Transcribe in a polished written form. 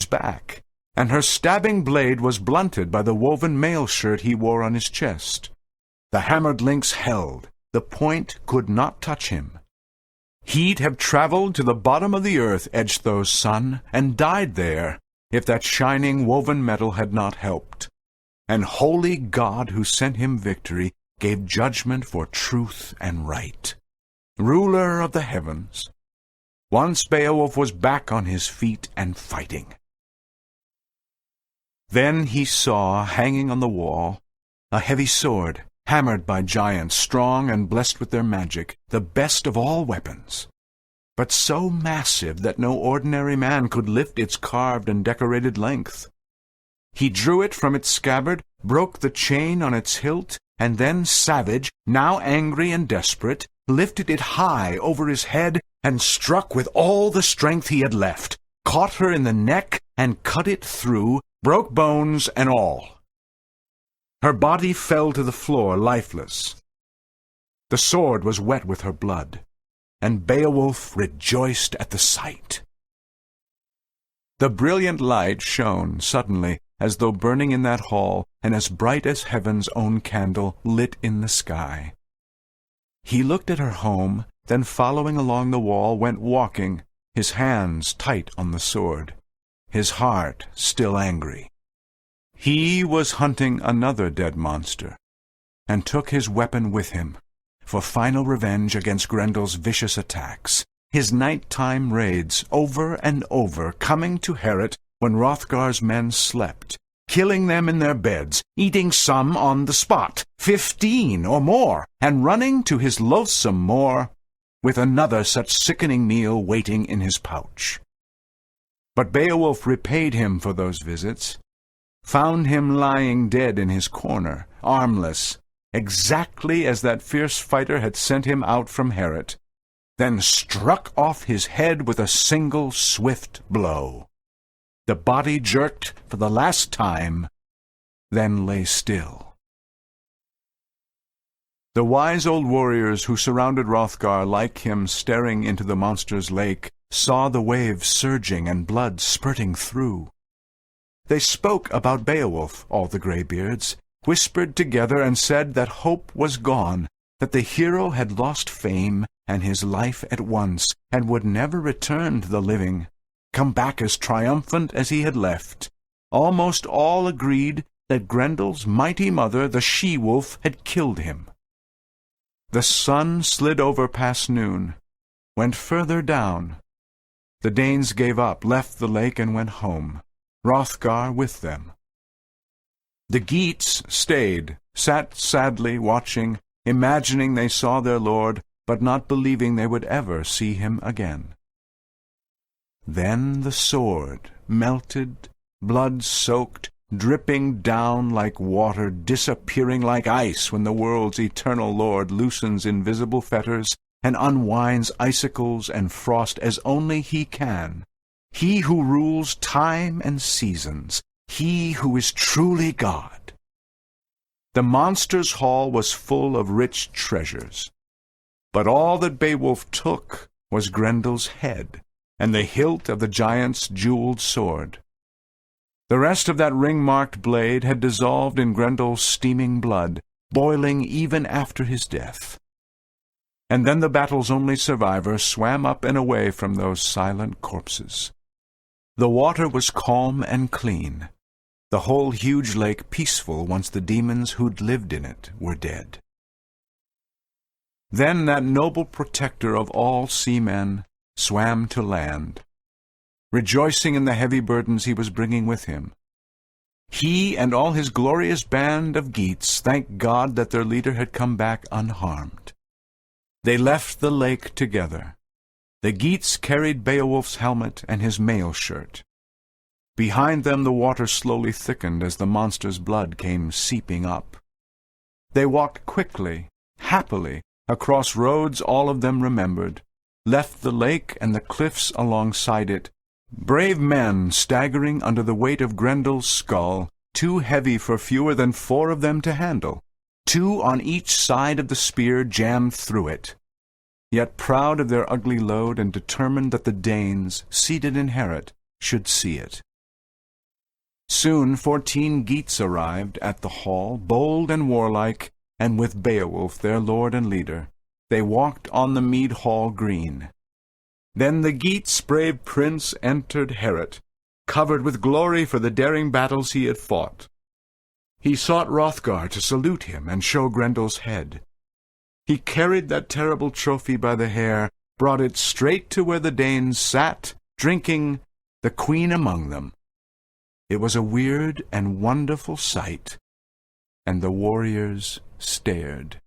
back, and her stabbing blade was blunted by the woven mail shirt he wore on his chest. The hammered lynx held. The point could not touch him. He'd have traveled to the bottom of the earth, Edgethor's son, and died there, if that shining woven metal had not helped. And holy God who sent him victory gave judgment for truth and right. Ruler of the heavens, once Beowulf was back on his feet and fighting. Then he saw, hanging on the wall, a heavy sword, hammered by giants, strong and blessed with their magic, the best of all weapons, but so massive that no ordinary man could lift its carved and decorated length. He drew it from its scabbard, broke the chain on its hilt, and then, savage, now angry and desperate, lifted it high over his head and struck with all the strength he had left, caught her in the neck and cut it through, broke bones and all. Her body fell to the floor lifeless. The sword was wet with her blood, and Beowulf rejoiced at the sight. The brilliant light shone suddenly, as though burning in that hall, and as bright as heaven's own candle lit in the sky. He looked at her home, then following along the wall went walking, his hands tight on the sword, his heart still angry. He was hunting another dead monster, and took his weapon with him, for final revenge against Grendel's vicious attacks, his nighttime raids over and over, coming to Heorot when Hrothgar's men slept, killing them in their beds, eating some on the spot, 15 or more, and running to his loathsome moor, with another such sickening meal waiting in his pouch. But Beowulf repaid him for those visits, found him lying dead in his corner, armless, exactly as that fierce fighter had sent him out from Heorot, then struck off his head with a single swift blow. The body jerked for the last time, then lay still. The wise old warriors who surrounded Hrothgar, like him staring into the monster's lake, saw the waves surging and blood spurting through. They spoke about Beowulf, all the greybeards, whispered together and said that hope was gone, that the hero had lost fame and his life at once, and would never return to the living, come back as triumphant as he had left. Almost all agreed that Grendel's mighty mother, the she-wolf, had killed him. The sun slid over past noon, went further down. The Danes gave up, left the lake, and went home, Hrothgar with them. The Geats stayed, sat sadly watching, imagining they saw their lord, but not believing they would ever see him again. Then the sword, melted, blood-soaked, dripping down like water, disappearing like ice when the world's eternal Lord loosens invisible fetters and unwinds icicles and frost as only he can, he who rules time and seasons, he who is truly God. The monster's hall was full of rich treasures, but all that Beowulf took was Grendel's head and the hilt of the giant's jeweled sword. The rest of that ring-marked blade had dissolved in Grendel's steaming blood, boiling even after his death. And then the battle's only survivor swam up and away from those silent corpses. The water was calm and clean, the whole huge lake peaceful once the demons who'd lived in it were dead. Then that noble protector of all seamen swam to land, rejoicing in the heavy burdens he was bringing with him. He and all his glorious band of Geats thanked God that their leader had come back unharmed. They left the lake together. The Geats carried Beowulf's helmet and his mail shirt. Behind them the water slowly thickened as the monster's blood came seeping up. They walked quickly, happily, across roads all of them remembered, left the lake and the cliffs alongside it, brave men staggering under the weight of Grendel's skull, too heavy for fewer than 4 of them to handle, 2 on each side of the spear jammed through it, yet proud of their ugly load and determined that the Danes, seated in Heorot, should see it. Soon 14 Geats arrived at the hall, bold and warlike, and with Beowulf, their lord and leader, they walked on the mead hall green. Then the Geats' brave prince entered Heorot, covered with glory for the daring battles he had fought. He sought Hrothgar to salute him and show Grendel's head. He carried that terrible trophy by the hair, brought it straight to where the Danes sat, drinking, the queen among them. It was a weird and wonderful sight, and the warriors stared.